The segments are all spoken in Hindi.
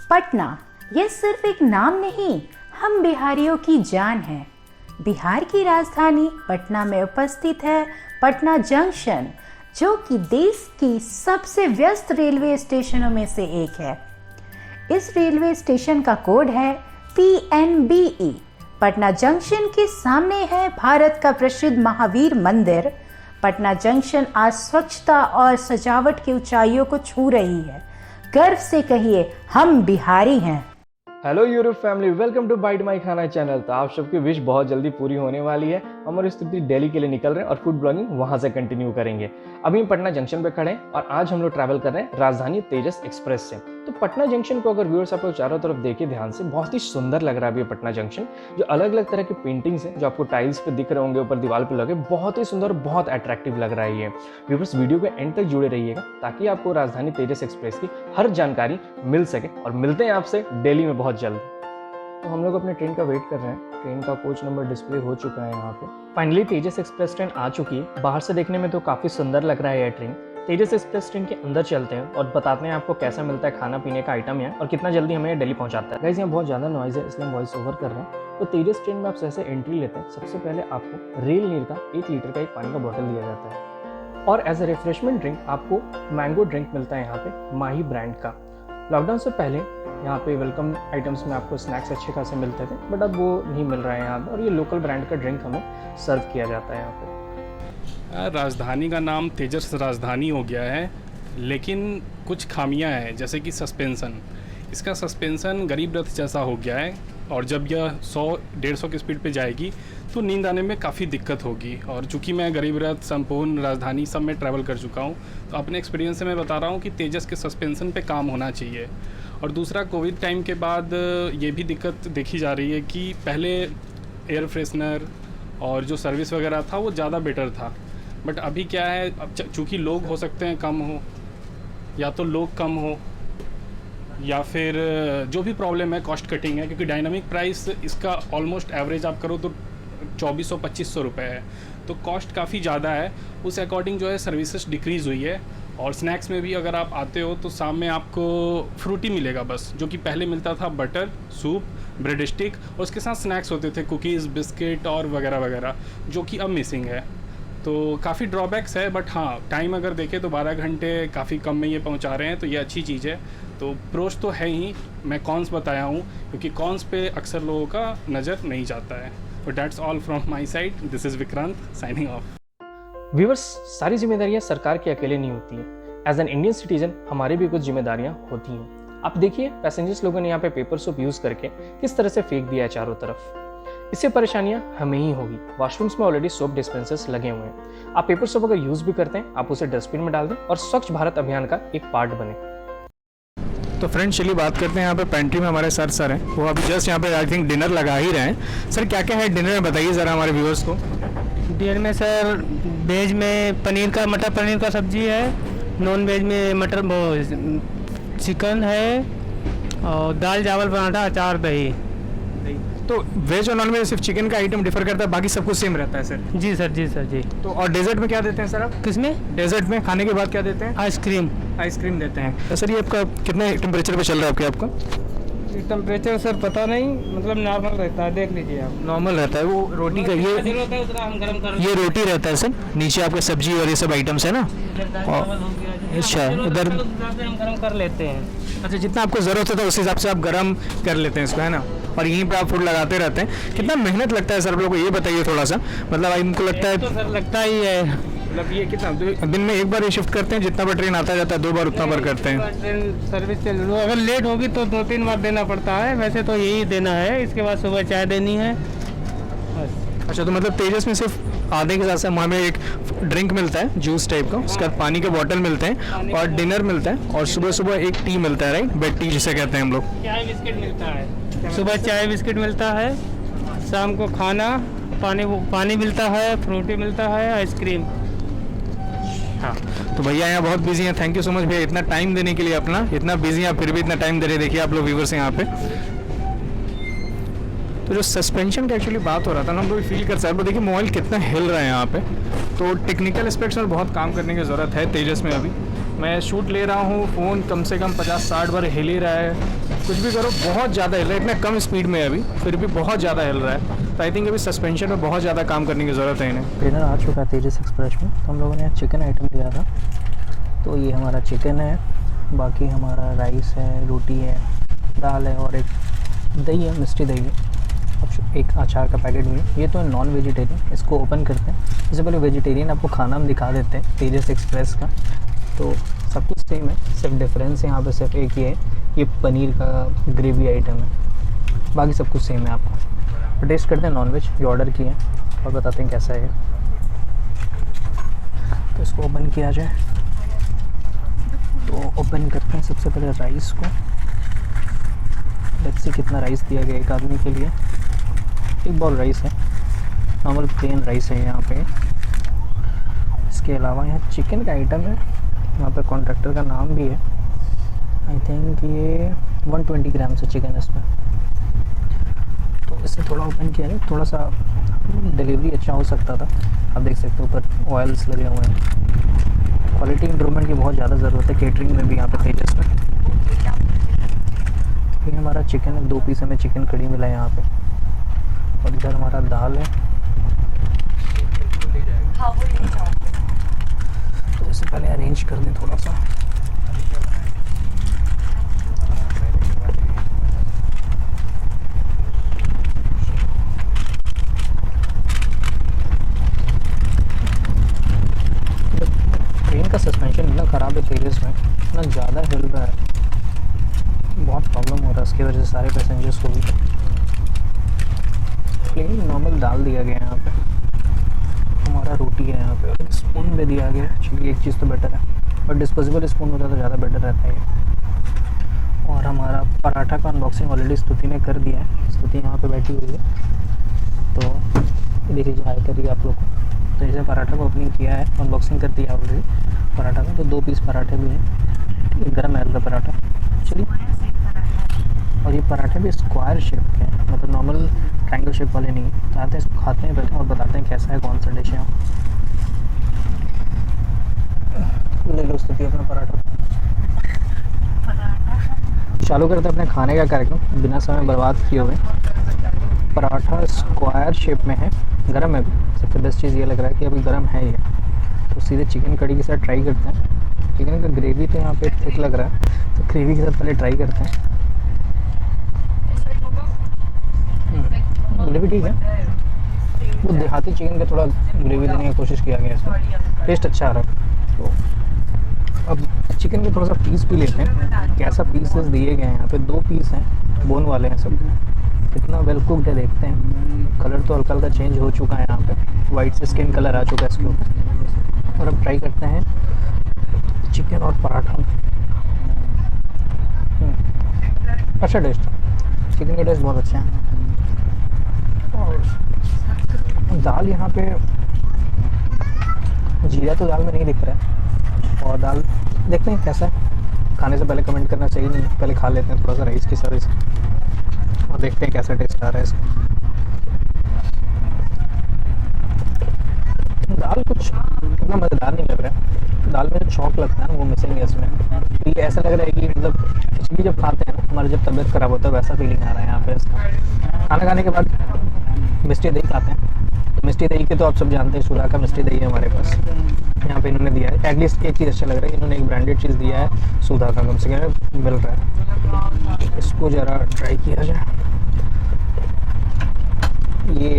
पटना ये सिर्फ एक नाम नहीं, हम बिहारियों की जान है। बिहार की राजधानी पटना में उपस्थित है पटना जंक्शन, जो कि देश की सबसे व्यस्त रेलवे स्टेशनों में से एक है। इस रेलवे स्टेशन का कोड है PNBE। पटना जंक्शन के सामने है भारत का प्रसिद्ध महावीर मंदिर। पटना जंक्शन आज स्वच्छता और सजावट की ऊंचाइयों को छू रही है। गर्व से कहिए, हम बिहारी हैं। Hello Europe family, welcome to bite my khana channel. तो आप सबकी विश बहुत जल्दी पूरी होने वाली है। हम और इस दिल्ली के लिए निकल रहे हैं और फूड ब्लॉगिंग वहां से कंटिन्यू करेंगे। अभी हम पटना जंक्शन पे खड़े हैं और आज हम लोग ट्रैवल कर रहे हैं राजधानी तेजस एक्सप्रेस से। तो पटना जंक्शन को अगर व्यूअर्स आप लोग चारों तरफ देखिए ध्यान से, बहुत ही सुंदर लग रहा है अभी पटना जंक्शन। जो अलग अलग तरह की पेंटिंग्स हैं जो आपको टाइल्स पे दिख रहे होंगे, ऊपर दीवार पे लगे, बहुत ही सुंदर, बहुत अट्रैक्टिव लग रहा है ये। व्यूअर्स वीडियो के एंड तक जुड़े रहिएगा ताकि आपको राजधानी तेजस एक्सप्रेस की हर जानकारी मिल सके। और मिलते हैं आपसे दिल्ली में बहुत जल्द। तो हम लोग अपने ट्रेन का वेट कर रहे हैं। ट्रेन का कोच नंबर डिस्प्ले हो चुका है यहाँ पे। फाइनली तेजस एक्सप्रेस ट्रेन आ चुकी है। बाहर से देखने में तो काफ़ी सुंदर लग रहा है यह ट्रेन। तेजस एक्सप्रेस ट्रेन के अंदर चलते हैं और बताते हैं आपको कैसा मिलता है खाना पीने का आइटम यहाँ और कितना जल्दी हमें दिल्ली पहुँचाता है। गाइस यहाँ बहुत ज़्यादा नॉइज़ है इसलिए हम वॉइस ओवर कर रहे हैं। तो तेजस ट्रेन में आप जैसे एंट्री लेते हैं, सबसे पहले आपको रेल नीर का 1 लीटर का एक पानी का बॉटल दिया जाता है और एज ए रिफ्रेशमेंट ड्रिंक आपको मैंगो ड्रिंक मिलता है यहाँ पे माही ब्रांड का। लॉकडाउन से पहले यहाँ पे वेलकम आइटम्स में आपको स्नैक्स अच्छे खासे मिलते थे, बट अब वो नहीं मिल रहा है यहाँ पर और ये लोकल ब्रांड का ड्रिंक हमें सर्व किया जाता है यहाँ पे। राजधानी का नाम तेजस राजधानी हो गया है, लेकिन कुछ खामियां हैं जैसे कि सस्पेंसन। इसका सस्पेंसन गरीब रथ जैसा हो गया है और जब यह 100-150 की स्पीड पे जाएगी तो नींद आने में काफ़ी दिक्कत होगी। और चूंकि मैं गरीब रथ, संपूर्ण, राजधानी सब में ट्रैवल कर चुका हूँ, तो अपने एक्सपीरियंस से मैं बता रहा हूँ कि तेजस के सस्पेंसन पे काम होना चाहिए। और दूसरा, कोविड टाइम के बाद ये भी दिक्कत देखी जा रही है कि पहले एयर फ्रेशनर और जो सर्विस वगैरह था वो ज़्यादा बेटर था, बट अभी क्या है, अब चूँकि लोग हो सकते हैं कम हो, या तो लोग कम हो, या फिर जो भी प्रॉब्लम है कॉस्ट कटिंग है, क्योंकि डायनामिक प्राइस इसका ऑलमोस्ट एवरेज आप करो तो 2400-2500 रुपये है, तो कॉस्ट काफ़ी ज़्यादा है। उस अकॉर्डिंग जो है सर्विसेज डिक्रीज़ हुई है। और स्नैक्स में भी अगर आप आते हो तो शाम में आपको फ्रूटी मिलेगा बस, जो कि पहले मिलता था बटर, सूप, ब्रेड स्टिक और उसके साथ स्नैक्स होते थे कुकीज़, बिस्किट और वगैरह वगैरह, जो कि अब मिसिंग है। तो काफ़ी ड्रॉबैक्स है, बट हाँ, टाइम अगर देखें तो 12 घंटे काफ़ी कम में ये पहुंचा रहे हैं, तो ये अच्छी चीज़ है। तो प्रोस तो है ही, मैं कॉन्स बताया हूँ क्योंकि कॉन्स पे अक्सर लोगों का नज़र नहीं जाता है। तो that's all from my side, this is Vikrant signing off. Viewers, सारी जिम्मेदारियां सरकार की अकेले नहीं होती हैं। एज एन इंडियन सिटीजन हमारी भी कुछ जिम्मेदारियां होती हैं। आप देखिए पैसेंजर्स लोगों ने यहाँ पे पेपर सोप यूज़ करके किस तरह से फेंक दिया है चारों तरफ। इससे परेशानियां हमें ही होगी। वॉशरूम्स में ऑलरेडी सोप डिस्पेंसर्स लगे हुए हैं। आप पेपर सोप अगर यूज़ भी करते हैं, आप उसे डस्टबिन में डाल दें और स्वच्छ भारत अभियान का एक पार्ट बने। तो फ्रेंड्स चलिए बात करते हैं। यहाँ पे पेंट्री में हमारे सर हैं, वो अभी जस्ट यहाँ पे आई थिंक डिनर लगा ही रहे हैं। सर क्या क्या है डिनर में, बताइए ज़रा हमारे व्यूअर्स को। डिनर में सर वेज में मटर पनीर का सब्जी है, नॉन वेज में मटर चिकन है और दाल चावल पराठा अचार दही। तो वेज और नॉन वेज सिर्फ चिकन का आइटम डिफर करता है, बाकी सब कुछ सेम रहता है सर? जी सर, जी सर, जी। तो और डेजर्ट में क्या देते हैं सर आप? किसमें? डेजर्ट में खाने के बाद क्या देते हैं? आइसक्रीम। आइसक्रीम देते हैं। तो सर ये आपका कितने टेम्परेचर पे चल रहा है आपका? टेम्परेचर सर पता नहीं, मतलब नॉर्मल रहता है, देख लीजिए आप। नॉर्मल रहता है वो रोटी का, ये रोटी रहता है सर, नीचे आपका सब्जी और ये सब आइटम्स है ना। अच्छा, उधर हम गर्म कर लेते हैं। अच्छा, जितना आपको ज़रूरत होता है उस हिसाब से आप गर्म कर लेते हैं इसको, है ना। और यहीं पे आप फूड लगाते रहते हैं। कितना मेहनत लगता है सर आप लोगों को, ये बताइए थोड़ा सा। मतलब इनको लगता है तो सर लगता ही है, मतलब ये कितना दिन में एक बार ये शिफ्ट करते हैं, जितना बार ट्रेन आता जाता है 2 बार उतना बार करते हैं? ट्रेन सर्विस चल रही है, अगर लेट होगी तो 2-3 बार देना पड़ता है, वैसे तो यही देना है। इसके बाद सुबह चाय देनी है बस। अच्छा, तो मतलब तेजस में सिर्फ आधे के साथ से हमें एक ड्रिंक मिलता है जूस टाइप का, उसके बाद पानी के बॉटल मिलते हैं और डिनर मिलता है और सुबह सुबह एक टी मिलता है, राइट, बेड टी जिसे कहते हैं हम लोग। चाय बिस्किट मिलता है, सुबह चाय बिस्किट मिलता है, शाम को खाना, पानी मिलता है, फ्रूटी मिलता है, आइसक्रीम। हाँ, तो भैया यहाँ बहुत बिजी हैं। थैंक यू सो मच भैया इतना टाइम देने के लिए। अपना इतना बिजी हैं फिर भी इतना टाइम दे रहे, देखिए आप लोग व्यूवर्स हैं यहाँ पे। तो जो सस्पेंशन की एक्चुअली बात हो रहा था ना, हम लोग फील कर सकते हैं। देखिए मोबाइल कितना हिल रहा है यहाँ पे, तो टेक्निकल एस्पेक्ट्स में बहुत काम करने की ज़रूरत है तेजस में। अभी मैं शूट ले रहा हूँ, फ़ोन कम से कम 50-60 बार हिल ही रहा है। कुछ भी करो बहुत ज़्यादा हिल रहा है, इतना कम स्पीड में है अभी फिर भी बहुत ज़्यादा हिल रहा है। तो आई थिंक अभी सस्पेंशन में बहुत ज़्यादा काम करने की ज़रूरत है इन्हें। ट्रेनर आ चुका है तेजस एक्सप्रेस में। तो हम लोगों ने चिकन आइटम लिया था, तो ये हमारा चिकन है, बाकी हमारा राइस है, रोटी है, दाल है और एक दही है, मिष्टी दही है, अब एक अचार का पैकेट भी है। ये तो है नॉन वेजिटेरियन। इसको ओपन करते हैं, इससे पहले वेजिटेरियन आपको खाना हम दिखा देते हैं तेजस एक्सप्रेस का। तो सब कुछ सेम है, सिर्फ डिफरेंस यहाँ पे सिर्फ एक ही है, ये पनीर का ग्रेवी आइटम है, बाकी सब कुछ सेम है। आपको तो टेस्ट करते हैं नॉन वेज जो ऑर्डर किए हैं और बताते हैं कैसा है। तो इसको ओपन किया जाए, तो ओपन करते हैं सबसे पहले राइस को। लेट्स सी कितना राइस दिया गया एक आदमी के लिए। एक बाउल राइस है, नॉर्मल प्लेन राइस है यहाँ पे। इसके अलावा यहाँ चिकन का आइटम है, यहाँ पे कॉन्ट्रैक्टर का नाम भी है। आई थिंक ये 120 ग्राम से चिकन है इसमें। तो इसे थोड़ा ओपन किया जाए, थोड़ा सा डिलीवरी अच्छा हो सकता था। आप देख सकते हो ऊपर ऑयल्स लगे हुए हैं। क्वालिटी इंप्रूवमेंट की बहुत ज़्यादा ज़रूरत है केटरिंग में भी यहाँ पे तेजस में। ये हमारा चिकन है, 2 पीस हमें चिकन कड़ी मिला है यहाँ पे। और इधर हमारा दाल है, तो इससे पहले अरेंज कर दें थोड़ा सा। ट्रेन का सस्पेंशन इतना ख़राब है तेजस में, इतना ज़्यादा हिल रहा है, बहुत प्रॉब्लम हो रहा है। इसकी वजह से सारे पैसेंजर्स को भी। प्लेन नॉर्मल दाल दिया गया है यहाँ पे, हमारा रोटी है यहाँ पे, और स्पून भी दिया गया है। चलिए एक चीज़ तो बेटर है, बट डिस्पोजेबल स्पून होता तो ज़्यादा बेटर रहता है। और हमारा पराठा का अनबॉक्सिंग ऑलरेडी स्तुति ने कर दिया है। स्तुति यहाँ पे बैठी हुई है, तो देखिए हाई करिए आप लोग को। तो जैसे पराठा को ओपनिंग किया है, अनबॉक्सिंग कर दिया ऑलरेडी पराठा का। तो 2 पीस पराठे भी हैं, ठीक है, गर्म है हल्का पराठा। चलिए, और ये पराठे भी स्क्वायर शेप के हैं, मतलब नॉर्मल ट्रायंगल शेप वाले नहीं है। तो आते हैं इसको खाते हैं पहले और बताते हैं कैसा है, कौन सा डिश है। ले लो स्तुति अपना पराठा। चालू करते हैं अपने खाने का कार्यक्रम बिना समय बर्बाद किए हुए। पराठा स्क्वायर शेप में है, गरम है। सबसे बेस्ट चीज़ ये लग रहा है कि अभी गरम है ये। तो सीधे चिकन कड़ी के साथ ट्राई करते हैं। चिकन का ग्रेवी तो यहाँ पे थिक लग रहा है, तो ग्रेवी के साथ पहले ट्राई करते हैं। ग्रेवी ठीक है, वो देहाती चिकन का थोड़ा ग्रेवी देने की कोशिश किया गया है इसमें, टेस्ट अच्छा आ रहा है। तो अब चिकन के थोड़ा सा पीस भी लेते हैं, कैसा पीसेस दिए गए हैं यहाँ पे। 2 पीस हैं, बोन वाले हैं सब। कितना वेल कुकड है देखते हैं। कलर तो हल्का हल्का चेंज हो चुका है यहाँ पे, वाइट से स्किन कलर आ चुका है इसके ऊपर। और अब ट्राई करते हैं चिकन और पराठा। अच्छा टेस्ट, चिकन का टेस्ट बहुत अच्छा है। और दाल यहाँ पे जीरा तो दाल में नहीं दिख रहा है, और दाल देखते हैं कैसा है। खाने से पहले कमेंट करना चाहिए नहीं, पहले खा लेते हैं थोड़ा सा राइस के साथ इसको, और देखते हैं कैसा टेस्ट आ रहा है इसका। दाल कुछ इतना मज़ेदार नहीं लग रहा है, दाल में जो छौंक लगता है ना वो मिसिंग है इसमें। तो ये ऐसा लग रहा है कि मतलब खिचड़ी जब खाते हैं ना, हमारी जब तबीयत ख़राब होता है वैसा फीलिंग आ रहा है यहाँ पे इसका। खाना खाने के बाद मिष्टी दही खाते हैं, तो मिष्टी दही के तो आप सब जानते हैं, सुधा का मिष्टी दही है हमारे पास। यहाँ पे इन्होंने दिया है, एटलीस्ट एक चीज़ अच्छा लग रहा है कि इन्होंने एक ब्रांडेड चीज़ दिया है, सुधा का कम से कम मिल रहा है। इसको ज़रा ट्राई किया जाए। ये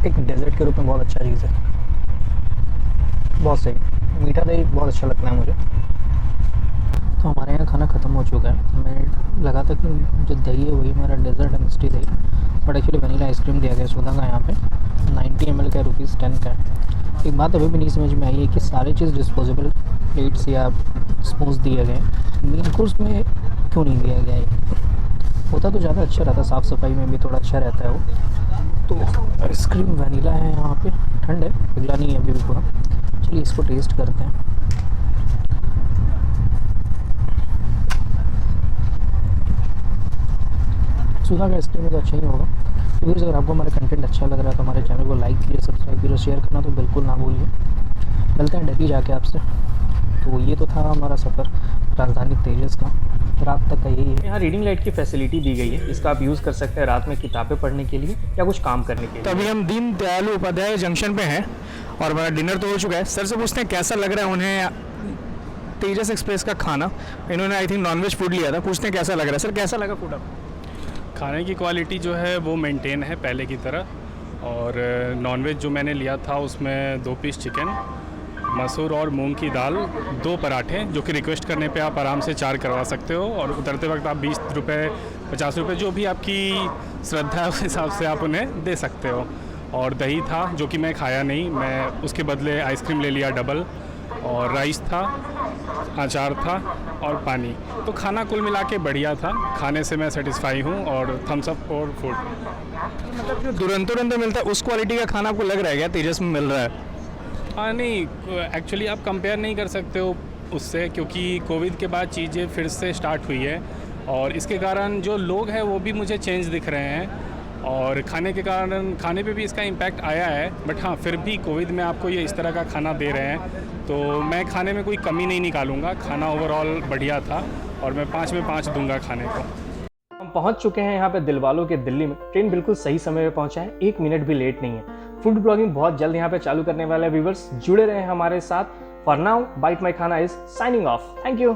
एक डेजर्ट के रूप में बहुत अच्छा चीज़ है, बहुत सही। मीठा दही बहुत अच्छा लगता है मुझे। तो हमारे यहाँ खाना ख़त्म हो चुका है। हमें लगा था कि जो दही है वही हमारा डेजर्ट है, मिष्टी दही, बट एक्चुअली वनीला आइसक्रीम दिया गया सुधा का। यहाँ पे 90 ml का ₹10 का है। एक बात अभी भी नहीं समझ में आई है कि सारी चीज़ डिस्पोजेबल प्लेट्स या स्पून्स दिए गए, मेन कोर्स में क्यों नहीं दिया गया है। होता तो ज़्यादा अच्छा रहता, साफ़ सफाई में भी थोड़ा अच्छा रहता है वो। तो आइसक्रीम वनीला है यहाँ पे, ठंड है, पिघला नहीं है अभी भी पूरा। चलिए इसको टेस्ट करते हैं। सुधा का आइसक्रीम तो अच्छा ही होगा। तो फिर अगर आपको हमारा कंटेंट अच्छा लग रहा है तो हमारे चैनल को लाइक कीजिए, सब्सक्राइब कीजिए, शेयर करना तो बिल्कुल ना भूलिए। मिलते हैं दिल्ली जाके आपसे। तो ये तो था हमारा सफ़र राजधानी तेजस का। रात तक का यही है। यहाँ रीडिंग लाइट की फैसिलिटी दी गई है, इसका आप यूज़ कर सकते हैं रात में किताबें पढ़ने के लिए या कुछ काम करने के तो लिए। अभी हम दीन दयाल उपाध्याय जंक्शन पे हैं और हमारा डिनर तो हो चुका है। सर से पूछते हैं कैसा लग रहा है उन्हें तेजस एक्सप्रेस का खाना। इन्होंने आई थिंक नॉनवेज फूड लिया था, पूछते हैं कैसा लग रहा है। सर कैसा लगा फूड आपको? खाने की क्वालिटी जो है वो मेंटेन है पहले की तरह, और नॉनवेज जो मैंने लिया था उसमें 2 पीस चिकन, मसूर और मूंग की दाल, 2 पराठे, जो कि रिक्वेस्ट करने पे आप आराम से 4 करवा सकते हो, और उतरते वक्त आप 20 रुपये 50 रुपये जो भी आपकी श्रद्धा है उस हिसाब से आप उन्हें दे सकते हो। और दही था जो कि मैं खाया नहीं, मैं उसके बदले आइसक्रीम ले लिया डबल, और राइस था, अचार था और पानी। तो खाना कुल मिला के बढ़िया था, खाने से मैं सेटिस्फाई हूँ, और थम्स अप और फूड। मतलब जो तुरंत मिलता है उस क्वालिटी का खाना आपको लग रहा है क्या तेजस में मिल रहा है? हाँ नहीं, एक्चुअली आप कंपेयर नहीं कर सकते हो उससे, क्योंकि कोविड के बाद चीज़ें फिर से स्टार्ट हुई है, और इसके कारण जो लोग हैं वो भी मुझे चेंज दिख रहे हैं, और खाने के कारण खाने पे भी इसका इम्पैक्ट आया है। बट हाँ, फिर भी कोविड में आपको ये इस तरह का खाना दे रहे हैं, तो मैं खाने में कोई कमी नहीं निकालूंगा। खाना ओवरऑल बढ़िया था, और मैं 5 में 5 दूंगा खाने को। हम पहुंच चुके हैं यहाँ पे दिलवालों के दिल्ली में। ट्रेन बिल्कुल सही समय पे पहुंचा है, 1 मिनट भी लेट नहीं है। फूड ब्लॉगिंग बहुत जल्द यहाँ पे चालू करने वाले व्यूवर्स जुड़े रहे हमारे साथ। फॉर नाउ बाइट माई खाना is signing off. Thank you.